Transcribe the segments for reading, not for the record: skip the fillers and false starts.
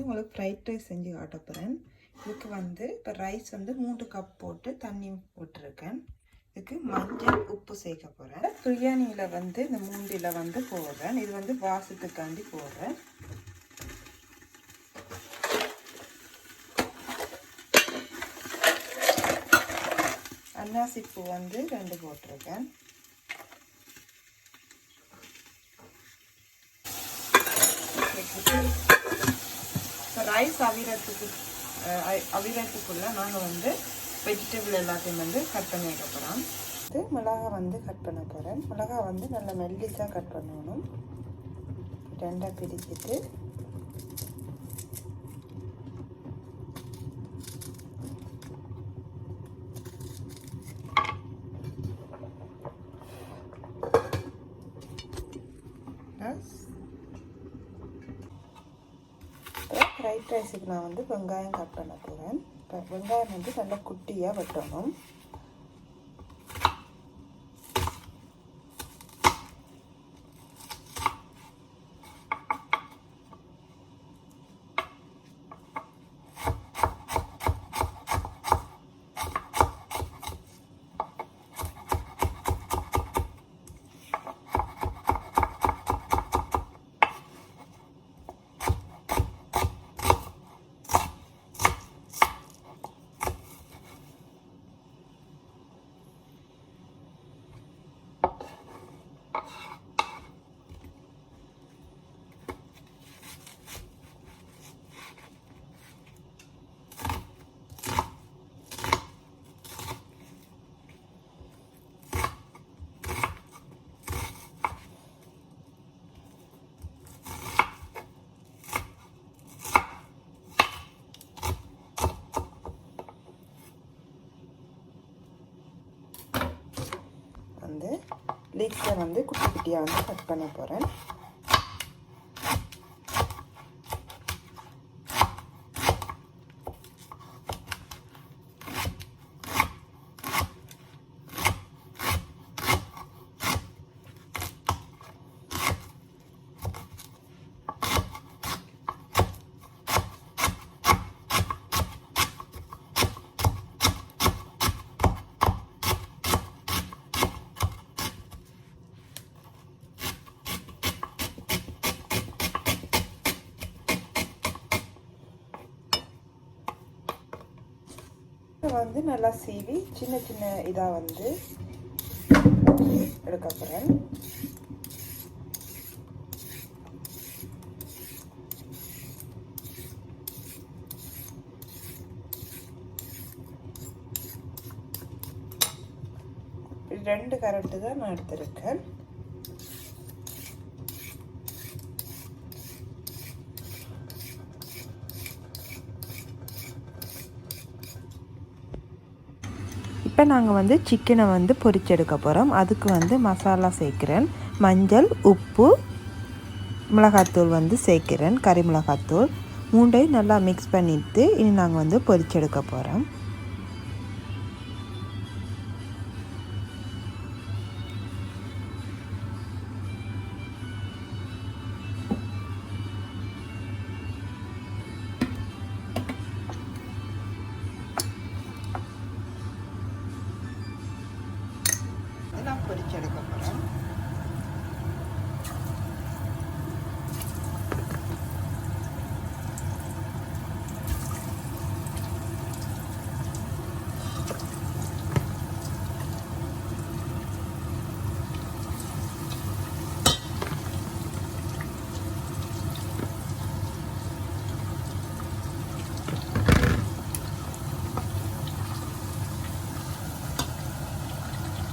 உங்களுக்கு fried rice செஞ்சு காட்ட போகிறேன். இதுக்கு வந்து இப்போ ரைஸ் வந்து 3 கப் போட்டு தண்ணி போட்டிருக்கேன். இதுக்கு மஞ்சள் உப்பு சேர்க்க போகிறேன். பிரியாணியில் வந்து இந்த மூண்டில் வந்து போடுறேன். இது வந்து வாசத்துக்காண்டி போடுறேன். அன்னாசிப்பூ வந்து 2 போட்டிருக்கேன். இப்போ ரைஸ் அவிரத்துக்குள்ளே நாங்கள் வந்து வெஜிடபிள் எல்லாத்தையும் வந்து கட் பண்ணி வைக்க போகிறோம். இது மிளகா வந்து கட் பண்ண போகிறேன். மிளகா வந்து நல்லா மெல்லிசாக கட் பண்ணணும். 2 பிரிச்சுட்டு ஃப்ரைட் ரைஸுக்கு நான் வந்து வெங்காயம் கட் பண்ண போகிறேன். வெங்காயம் வந்து நல்லா குட்டியாக வெட்டணும். வந்து லீக்ஸை வந்து குட்டி குட்டியாக வந்து கட் பண்ண போகிறேன். வந்து நல்லா சீவி சின்ன சின்ன இதாக வந்து எடுக்க போகிறேன். ரெண்டு கரட்டு தான் நான் எடுத்திருக்கேன். இப்போ நாங்கள் வந்து சிக்கனை வந்து பொரிச்செடுக்க போகிறோம். அதுக்கு வந்து மசாலா சேர்க்குறேன். மஞ்சள், உப்பு, மிளகாத்தூள் வந்து சேர்க்குறேன். கறி மிளகாத்தூள் 3ஐயும் நல்லா மிக்ஸ் பண்ணிவிட்டு இனி நாங்கள் வந்து பொரிச்செடுக்க போகிறோம். நான் பொரிச்செடுக்க போகிறேன்.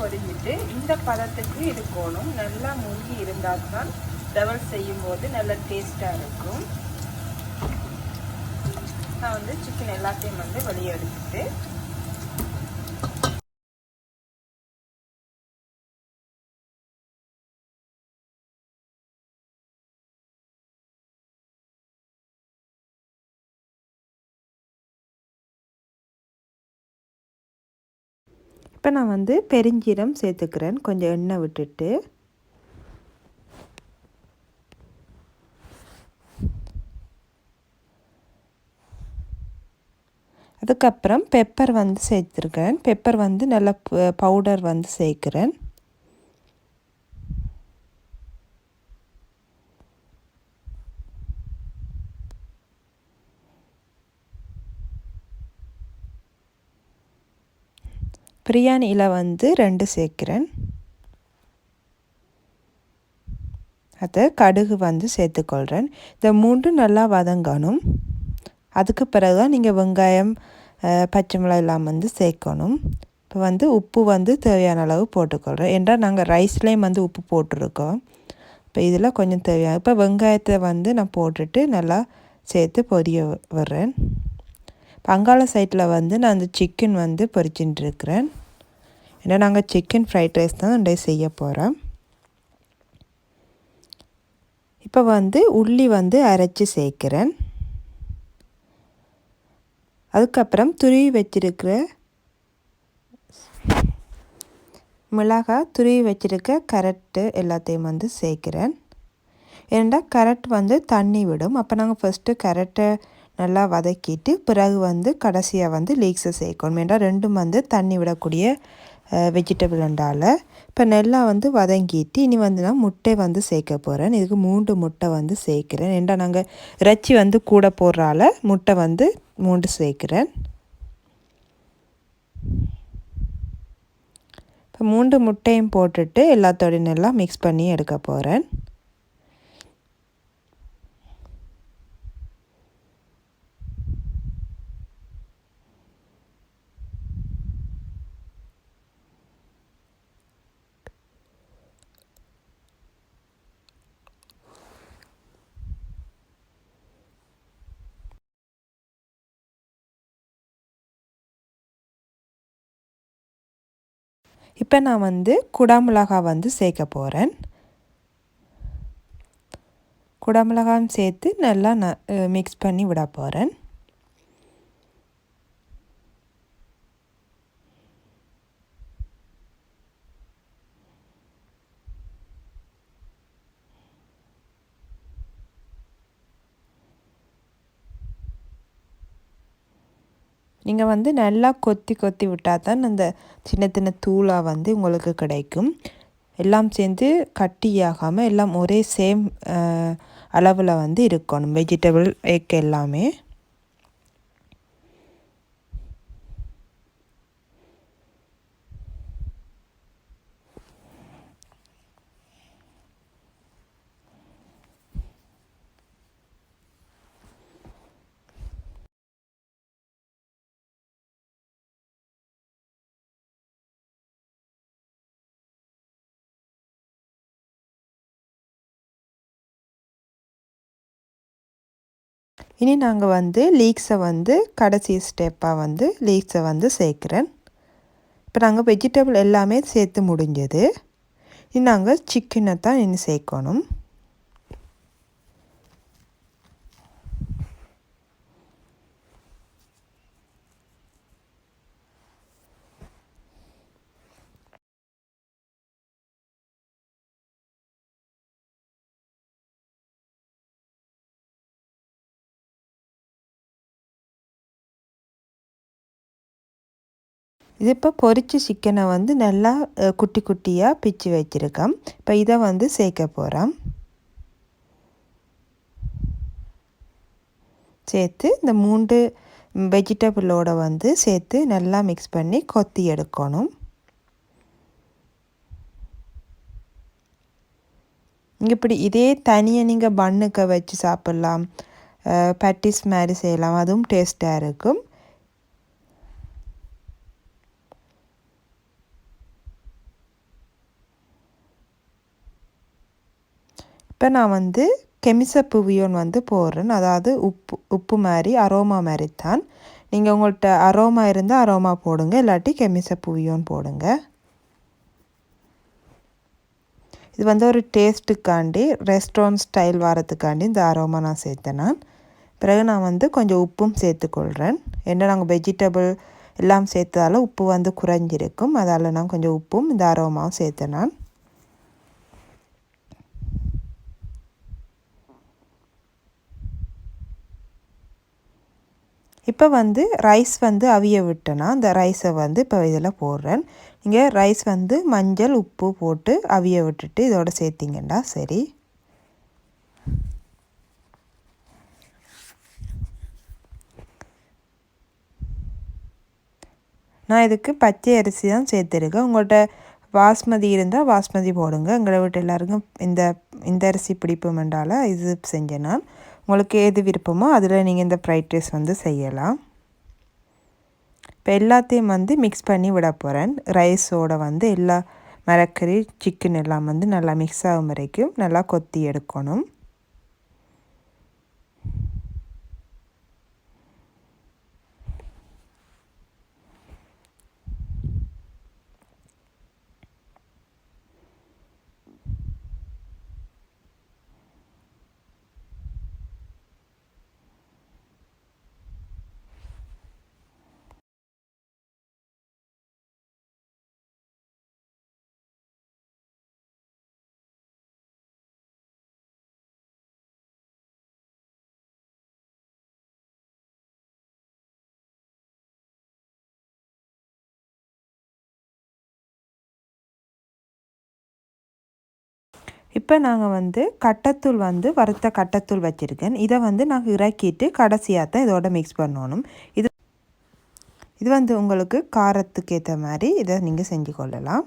பொரிஞ்சிட்டு இந்த பதத்துக்கு இருக்கணும். நல்லா முறுகி இருந்தால் தான் டவல் செய்யும்போது நல்ல டேஸ்ட்டாக இருக்கும். நான் வந்து சிக்கன் எல்லாத்தையும் வந்து வெளியே எடுத்துட்டு இப்போ நான் வந்து பெருஞ்சீரம் சேர்த்துக்கிறேன். கொஞ்சம் எண்ணெய் விட்டுட்டு அதுக்கப்புறம் பெப்பர் வந்து சேர்த்துருக்கேன். பெப்பர் வந்து நல்லா பவுடர் வந்து சேர்க்குறேன். பிரியாணி இலை வந்து 2 சேர்க்குறேன். அதை கடுகு வந்து சேர்த்துக்கொள்கிறேன். இந்த 3 நல்லா வதங்கணும். அதுக்கு பிறகு தான் நீங்கள் வெங்காயம் பச்சை மிளகாய் எல்லாம் வந்து சேர்க்கணும். இப்போ வந்து உப்பு வந்து தேவையான அளவு போட்டுக்கொள்கிறேன். ஏன்னா நாங்கள் ரைஸ்லேயும் வந்து உப்பு போட்டிருக்கோம். இப்போ இதில் கொஞ்சம் தேவையான இப்போ வெங்காயத்தை வந்து நான் போட்டுட்டு நல்லா சேர்த்து பொரிய விடுறேன். அங்காள சைட்டில் வந்து நான் அந்த சிக்கன் வந்து பொரிச்சுட்டு இருக்கிறேன். ஏன்னா நாங்கள் சிக்கன் ஃப்ரைட் ரைஸ் தான் செய்ய போகிறோம். இப்போ வந்து உள்ளி வந்து அரைச்சி சேர்க்குறேன். அதுக்கப்புறம் துருவி வச்சிருக்கிற மிளகாய், துருவி வச்சிருக்க கரட்டு எல்லாத்தையும் வந்து சேர்க்குறேன். ஏன்னா கரட் வந்து தண்ணி விடும். அப்போ நாங்கள் ஃபஸ்ட்டு கரட்டை நல்லா வதக்கிட்டு பிறகு வந்து கடைசியாக வந்து லீக்ஸை சேர்க்கணும். ஏன்னா ரெண்டும் வந்து தண்ணி விடக்கூடிய வெஜிடபிள் உண்டால். இப்போ நல்லா வந்து வதங்கிட்டு இனி வந்து நான் முட்டை வந்து சேர்க்க போகிறேன். இதுக்கு 3 முட்டை வந்து சேர்க்குறேன். ஏன்னா நாங்கள் இறைச்சி வந்து கூட போடுறால முட்டை வந்து 3 சேர்க்குறேன். இப்போ 3 முட்டையும் போட்டுட்டு எல்லாத்தோடையும் நல்லா மிக்ஸ் பண்ணி எடுக்க போகிறேன். இப்போ நான் வந்து குடமிளகாய் வந்து சேர்க்க போகிறேன். குடமிளகாயும் சேர்த்து நல்லா மிக்ஸ் பண்ணி விட போகிறேன். நீங்கள் வந்து நல்லா கொத்தி கொத்தி விட்டால் தான் அந்த சின்ன சின்ன தூளாக வந்து உங்களுக்கு கிடைக்கும். எல்லாம் சேர்ந்து கட்டியாகாமல் எல்லாம் ஒரே சேம் அளவில் வந்து இருக்கணும் வெஜிடபிள் எக் எல்லாமே. இனி நாங்கள் வந்து லீக்ஸை வந்து கடைசி ஸ்டெப்பாக வந்து லீக்ஸை வந்து சேர்க்குறேன். இப்போ நாங்கள் வெஜிடபிள் எல்லாமே சேர்த்து முடிஞ்சது. இனி நாங்கள் சிக்கனை தான் இனி சேர்க்கணும். இது இப்போ பொரிச்ச சிக்கனை வந்து நல்லா குட்டி குட்டியாக பிச்சு வச்சுருக்கோம். இப்போ இதை வந்து சேர்க்க போகிறோம். சேர்த்து இந்த 3 வெஜிடபிளோட வந்து சேர்த்து நல்லா மிக்ஸ் பண்ணி கொத்தி எடுக்கணும். இங்கே இப்படி இதே தனியாக நீங்கள் பன்னுக்கு வச்சு சாப்பிட்லாம், பட்டிஸ் மாதிரி செய்யலாம், அதுவும் டேஸ்ட்டாக இருக்கும். இப்போ நான் வந்து கெமிசப்புவியோன் வந்து போடுறேன். அதாவது உப்பு மாதிரி அரோமா மாதிரி தான். நீங்கள் உங்கள்கிட்ட அரோமா இருந்தால் அரோமா போடுங்க, இல்லாட்டி கெமிசப்புவியோன் போடுங்க. இது வந்து ஒரு டேஸ்ட்டுக்காண்டி ரெஸ்டாரண்ட் ஸ்டைல் வரத்துக்காண்டி இந்த அரோமா நான் சேர்த்தேன். பிறகு நான் வந்து கொஞ்சம் உப்பும் சேர்த்துக்கொள்கிறேன். ஏன்னா நாங்கள் வெஜிடபிள் எல்லாம் சேர்த்ததால் உப்பு வந்து குறைஞ்சிருக்கும். அதால் நான் கொஞ்சம் உப்பும் இந்த அரோமாவும் சேர்த்தேன். இப்போ வந்து ரைஸ் வந்து அவிய விட்டேன்னா அந்த ரைஸை வந்து இப்போ இதில் போடுறேன். நீங்கள் ரைஸ் வந்து மஞ்சள் உப்பு போட்டு அவிய விட்டுட்டு இதோட சேர்த்திங்கன்னா சரி. நான் இதுக்கு பச்சை அரிசி தான் சேர்த்துருக்கேன். உங்கள்கிட்ட பாஸ்மதி இருந்தால் பாஸ்மதி போடுங்க. எங்களை வீட்டு எல்லாருக்கும் இந்த அரிசி பிடிப்புமெண்டால் இது செஞ்சேன் நான். உங்களுக்கு எது விருப்பமோ அதில் நீங்கள் இந்த ஃப்ரைட் ரைஸ் வந்து செய்யலாம். இப்போ எல்லாத்தையும் வந்து மிக்ஸ் பண்ணி விட போகிறேன். ரைஸோடு வந்து எல்லா மரக்கறி சிக்கன் எல்லாம் வந்து நல்லா மிக்ஸ் ஆகும் வரைக்கும் நல்லா கொத்தி எடுக்கணும். இப்போ நாங்கள் வந்து கட்டத்தூள் வந்து வறுத்த கட்டத்தூள் வச்சுருக்கேன். இதை வந்து நாங்கள் இறக்கிட்டு கடைசியாக தான் இதோட மிக்ஸ் பண்ணணும். இது வந்து உங்களுக்கு காரத்துக்கு ஏற்ற மாதிரி இதை நீங்கள் செஞ்சு கொள்ளலாம்.